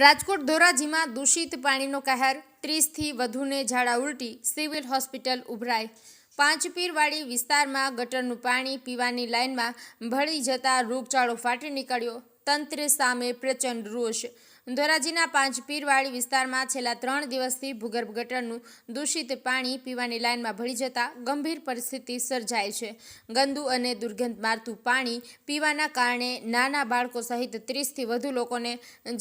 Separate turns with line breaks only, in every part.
રાજકોટ ધોરાજીમાં દૂષિત પાણીનો કહેર, 30થી વધુને ઝાડા ઉલટી, સિવિલ હોસ્પિટલ ઉભરાઈ। પાંચપીરવાડી વિસ્તારમાં ગટરનું પાણી પીવાની લાઇનમાં ભળી જતા રોગચાળો ફાટી નીકળ્યો, તંત્ર સામે પ્રચંડ રોષ। ધોરાજીના પાંચપીરવાડી વિસ્તારમાં છેલ્લા 3 દિવસથી ભૂગર્ભ ગટરનું દૂષિત પાણી પીવાની લાઇનમાં ભળી જતા ગંભીર પરિસ્થિતિ સર્જાઈ છે। ગંદુ અને દુર્ગંધ મારતું પાણી પીવાના કારણે નાના બાળકો સહિત 30થી વધુ લોકોને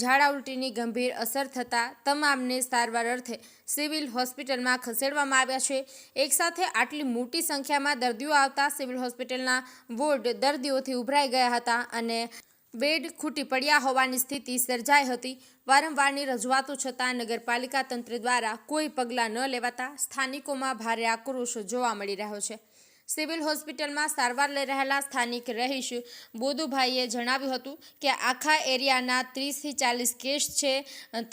ઝાડા ઉલટીની ગંભીર અસર થતાં તમામને સારવાર અર્થે સિવિલ હોસ્પિટલમાં ખસેડવામાં આવ્યા છે। એકસાથે આટલી મોટી સંખ્યામાં દર્દીઓ આવતા સિવિલ હોસ્પિટલના વોર્ડ દર્દીઓથી ઉભરાઈ ગયા હતા અને બેડ ખૂટી પડ્યા હોવાની સ્થિતિ સર્જાઈ હતી। વારંવારની રજૂઆતો છતાં નગરપાલિકા તંત્ર દ્વારા કોઈ પગલાં ન લેવાતા સ્થાનિકોમાં ભારે આક્રોશ જોવા મળી રહ્યો છે। સિવિલ હોસ્પિટલમાં સારવાર લઈ રહેલા સ્થાનિક રહીશ બોધુભાઈએ જણાવ્યું હતું કે આખા એરિયાના 30થી 40 કેસ છે।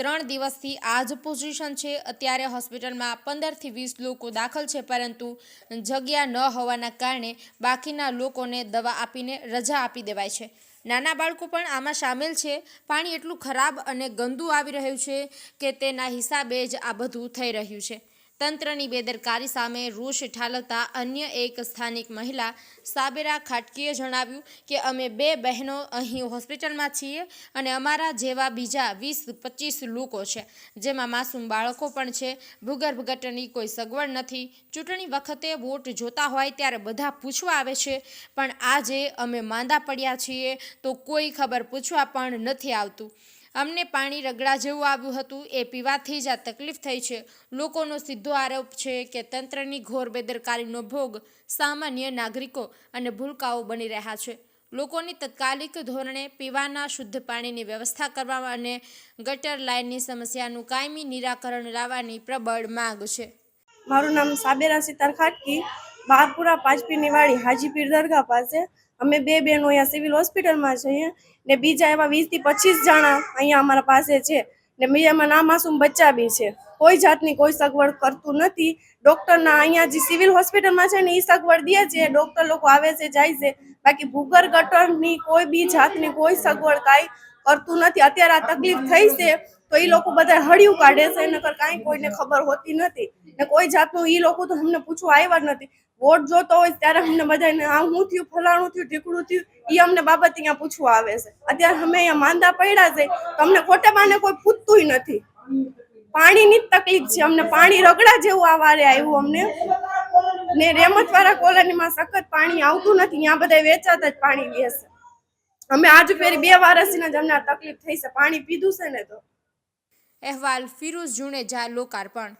3 દિવસથી આ જ પોઝિશન છે। અત્યારે હોસ્પિટલમાં 15થી 20 લોકો દાખલ છે, પરંતુ જગ્યા ન હોવાના કારણે બાકીના લોકોને દવા આપીને રજા આપી દેવાય છે। નાના બાળકો પણ આમાં સામેલ છે। પાણી એટલું ખરાબ અને ગંદુ આવી રહ્યું છે કે તેના હિસાબે જ આ બધું થઈ રહ્યું છે। તંત્રની બેદરકારી સામે રોષ ઠાલવતા અન્ય એક સ્થાનિક મહિલા સાબેરા ખાટકીએ જણાવ્યું કે અમે 2 બહેનો અહીં હોસ્પિટલમાં છીએ અને અમારા જેવા બીજા 20-25 લોકો છે, જેમાં માસૂમ બાળકો પણ છે। ભૂગર્ભ ગટરની કોઈ સગવડ નથી। ચૂંટણી વખતે વોટ જોતા હોય ત્યારે બધા પૂછવા આવે છે, પણ આજે અમે માંદા પડ્યા છીએ તો કોઈ ખબર પૂછવા પણ નથી આવતું। અમને પાણી રગડા જેવું આવ્યું હતું, એ પીવાથી જ આ તકલીફ થઈ છે। લોકોનો સીધો આરોપ છે કે તંત્રની ઘોર બેદરકારીનો ભોગ સામાન્ય નાગરિકો અને ભૂલકાઓ બની રહ્યા છે। લોકોની તાત્કાલિક ધોરણે પીવાના શુદ્ધ પાણીની વ્યવસ્થા કરવા અને ગટર લાઇનની સમસ્યાનું કાયમી નિરાકરણ લાવવાની પ્રબળ માંગ છે।
મારું નામ સાબેરા સિતાર ખાટકી, બહારપુરા પાંચપીરની વાડી હાજીપીર દરગાહ પાસે। અમે 2 બહેનો અહીંયા સિવિલ હોસ્પિટલમાં છીએ ને બીજા એવા 20થી 25 જણા અહીંયા અમારા પાસે છે ને બીજામાં નામાસૂમ બચ્ચા બી છે। કોઈ જાતની કોઈ સગવડ કરતું નથી। ડૉક્ટરના અહીંયા જે સિવિલ હોસ્પિટલમાં છે ને એ સગવડ દે છે, ડૉક્ટર લોકો આવે છે જાય છે, બાકી ભૂગર્ભ ગટરની કોઈ બી જાતની કોઈ સગવડ કાંઈ કરતું નથી। અત્યારે આ તકલીફ થઈ છે તો એ લોકો બધા હળિયું કાઢે છે, નકર કાંઈ કોઈને ખબર હોતી નથી ને કોઈ જાતનું એ લોકો તો અમને પૂછવા આવ્યા જ નથી। વોટ જોતો હોય ત્યારે અમને બધાને આ હું થયું, ફલાણું થયું, ઢીકડું થયું, એ અમને બાબત અહીંયા પૂછવા આવે છે। અત્યારે અમે અહીંયા માંદા પડ્યા છે તો અમને ખોટા બાને કોઈ પૂછતુંય નથી। પાણીની જ તકલીફ છે, અમને પાણી રગડા જેવું આ વારે આવ્યું અમને ને રેમતવાળા કોલોનીમાં સખત પાણી આવતું નથી, ત્યાં બધા વેચાતા જ પાણી વેચે। અમે આજ ફેરી 2 વર્ષથી જ અમને આ તકલીફ થઈ છે, પાણી પીધું છે ને તો।
અહેવાલ ફિરોઝ જુનેજા, લોકાર્પણ।